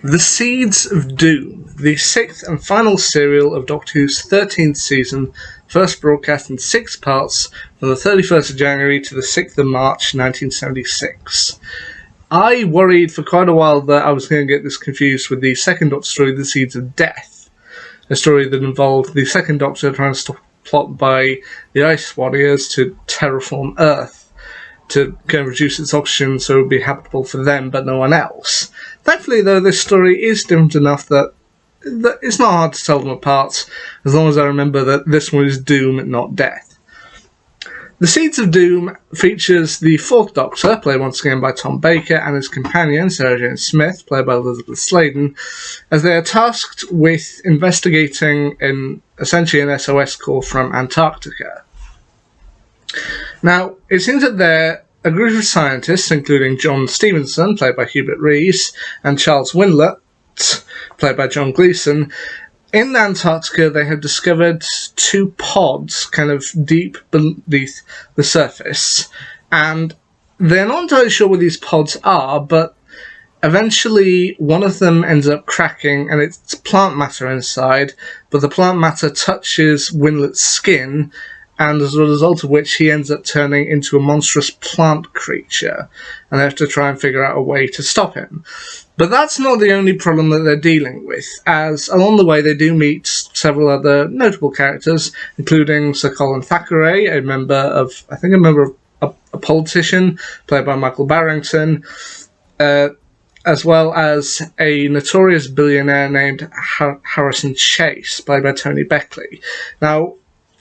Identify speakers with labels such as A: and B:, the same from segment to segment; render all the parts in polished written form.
A: The Seeds of Doom, the sixth and final serial of Doctor Who's 13th season, first broadcast in 6 parts from the 31st of January to the 6th of March 1976. I worried for quite a while that I was going to get this confused with the second Doctor story, The Seeds of Death, a story that involved the second Doctor trying to stop a plot by the Ice Warriors to terraform Earth, to kind of reduce its oxygen so it would be habitable for them but no one else. Thankfully, though, this story is different enough that it's not hard to tell them apart, as long as I remember that this one is Doom, not Death. The Seeds of Doom features the Fourth Doctor, played once again by Tom Baker, and his companion, Sarah Jane Smith, played by Elizabeth Sladen, as they are tasked with investigating essentially an SOS call from Antarctica. Now, it seems that a group of scientists, including John Stevenson, played by Hubert Rees, and Charles Winlet, played by John Gleeson, in Antarctica they have discovered 2 pods kind of deep beneath the surface, and they're not entirely sure what these pods are, but eventually one of them ends up cracking and it's plant matter inside, but the plant matter touches Winlet's skin, and as a result of which he ends up turning into a monstrous plant creature, and they have to try and figure out a way to stop him. But that's not the only problem that they're dealing with, as along the way they do meet several other notable characters, including Sir Colin Thackeray, a politician, played by Michael Barrington, as well as a notorious billionaire named Harrison Chase, played by Tony Beckley. Now,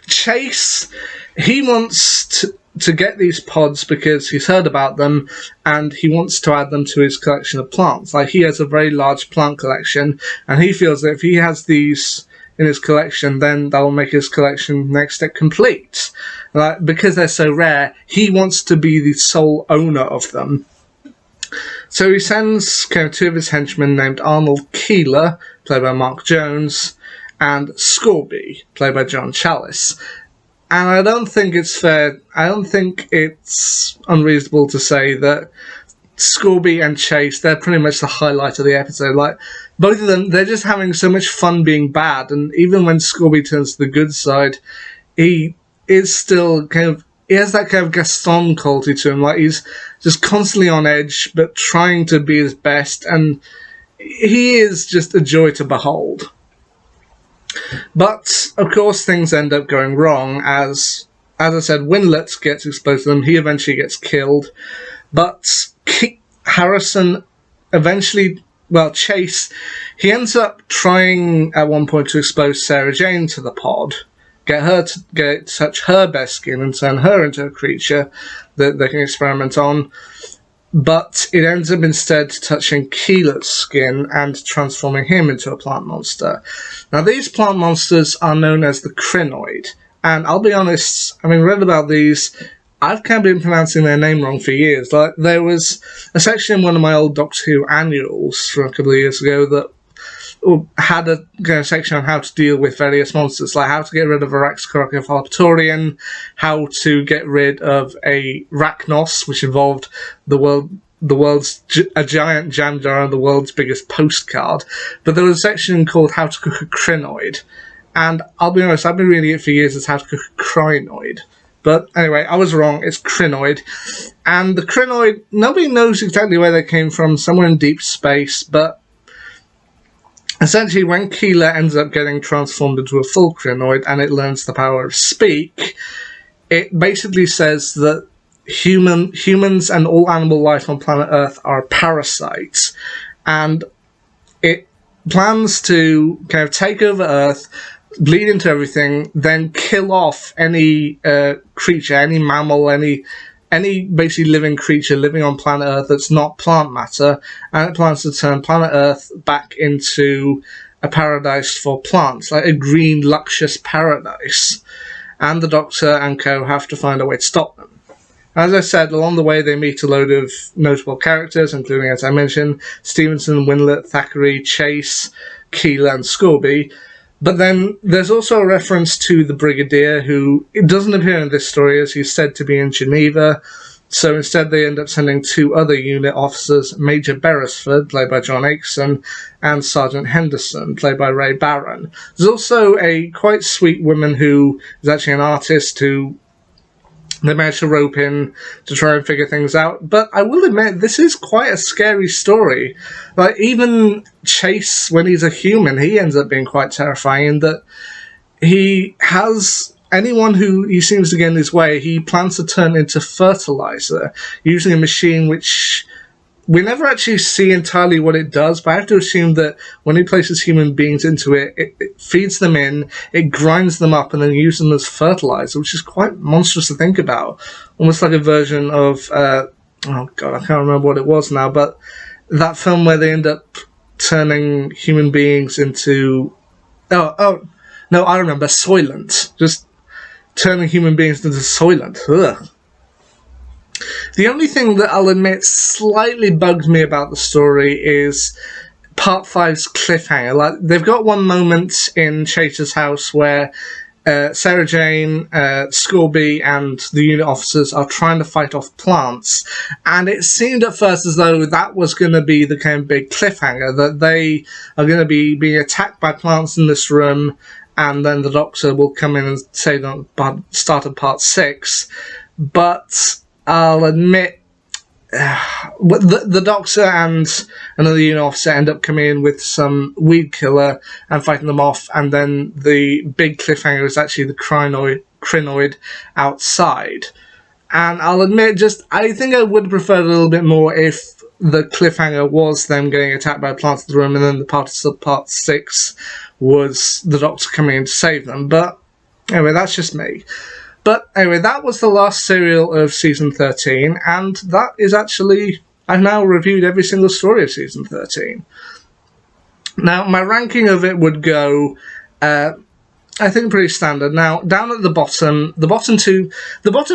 A: Chase, he wants to get these pods because he's heard about them and he wants to add them to his collection of plants. Like, he has a very large plant collection and he feels that if he has these in his collection, then that will make his collection next step complete. Because they're so rare, he wants to be the sole owner of them. So he sends kind of 2 of his henchmen named Arnold Keeler, played by Mark Jones, and Scorby, played by John Challis. And I don't think it's unreasonable to say that Scorby and Chase, they're pretty much the highlight of the episode. Like, both of them, they're just having so much fun being bad, and even when Scorby turns to the good side, he is still he has that kind of Gaston quality to him. Like, he's just constantly on edge, but trying to be his best, and he is just a joy to behold. But, of course, things end up going wrong, as I said, Winlet gets exposed to them, he eventually gets killed, but Harrison Chase, he ends up trying at one point to expose Sarah Jane to the pod, get her to touch her best skin and turn her into a creature that they can experiment on, but it ends up instead touching Keeler's skin and transforming him into a plant monster. Now, these plant monsters are known as the Crinoid, and I'll be honest, having read about these, I've kind of been pronouncing their name wrong for years. Like, there was a section in one of my old Doctor Who annuals from a couple of years ago that had a kind of section on how to deal with various monsters, like how to get rid of a Raxacoricophalatorian, how to get rid of a Rachnos, which involved a giant jam jar and the world's biggest postcard. But there was a section called How to Cook a Crinoid, and I'll be honest, I've been reading it for years as How to Cook a Crinoid. But anyway, I was wrong, it's Crinoid. And the Crinoid, nobody knows exactly where they came from, somewhere in deep space, but essentially, when Keeler ends up getting transformed into a full Crinoid and it learns the power of speak, it basically says that humans and all animal life on planet Earth are parasites, and it plans to kind of take over Earth, bleed into everything, then kill off any creature, any mammal, any basically living creature living on planet Earth that's not plant matter, and it plans to turn planet Earth back into a paradise for plants, like a green, luscious paradise. And the Doctor and co have to find a way to stop them. As I said, along the way they meet a load of notable characters, including, as I mentioned, Stevenson, Winlet, Thackeray, Chase, Keeler, and Scorby. But then there's also a reference to the Brigadier, who it doesn't appear in this story as he's said to be in Geneva, So instead, they end up sending 2 other unit officers, Major Beresford, played by John Akeson, and Sergeant Henderson, played by Ray Barron. There's also a quite sweet woman who is actually an artist who they managed to rope in to try and figure things out. But I will admit, this is quite a scary story. Like, even Chase, when he's a human, he ends up being quite terrifying in that he has anyone who he seems to get in his way, he plans to turn into fertilizer using a machine which we never actually see entirely what it does, but I have to assume that when he places human beings into it, it feeds them in, it grinds them up, and then uses them as fertilizer, which is quite monstrous to think about. Almost like a version of, oh god, I can't remember what it was now, but that film where they end up turning human beings into... no, I remember, Soylent. Just turning human beings into Soylent. Ugh. The only thing that I'll admit slightly bugged me about the story is Part 5's cliffhanger. Like, they've got one moment in Chase's house where Sarah Jane, Scorby, and the unit officers are trying to fight off plants, and it seemed at first as though that was going to be the kind of big cliffhanger, that they are going to be being attacked by plants in this room, and then the Doctor will come in and say that start of Part 6, but I'll admit, the Doctor and another unit officer end up coming in with some weed killer and fighting them off, and then the big cliffhanger is actually the crinoid outside. And I'll admit, I think I would have preferred a little bit more if the cliffhanger was them getting attacked by plants in the room, and then the part 6 was the Doctor coming in to save them. But anyway, that's just me. But anyway, that was the last serial of Season 13, and that is actually... I've now reviewed every single story of Season 13. Now, my ranking of it would go, I think, pretty standard. Now, down at the bottom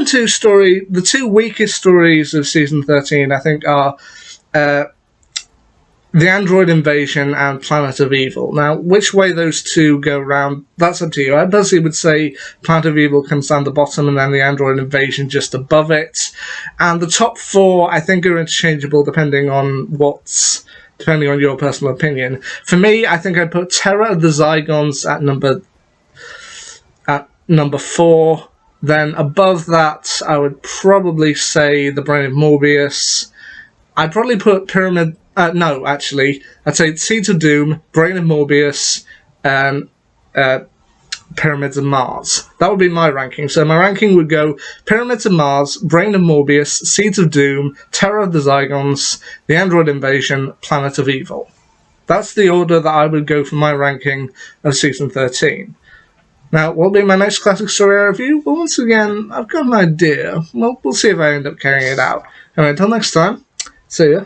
A: two story, the 2 weakest stories of Season 13, I think, are... The Android Invasion and Planet of Evil. Now, which way those 2 go round, that's up to you. I personally would say Planet of Evil comes down the bottom and then the Android Invasion just above it. And the top 4, I think, are interchangeable depending on your personal opinion. For me, I think I'd put Terror of the Zygons at number 4. Then above that, I would probably say The Brain of Morbius. I'd probably put Pyramid... no, actually, I'd say Seeds of Doom, Brain of Morbius, and Pyramids of Mars. That would be my ranking. So my ranking would go Pyramids of Mars, Brain of Morbius, Seeds of Doom, Terror of the Zygons, The Android Invasion, Planet of Evil. That's the order that I would go for my ranking of Season 13. Now, what will be my next classic story I review? Well, once again, I've got an idea. Well, we'll see if I end up carrying it out. Anyway, until next time, see ya.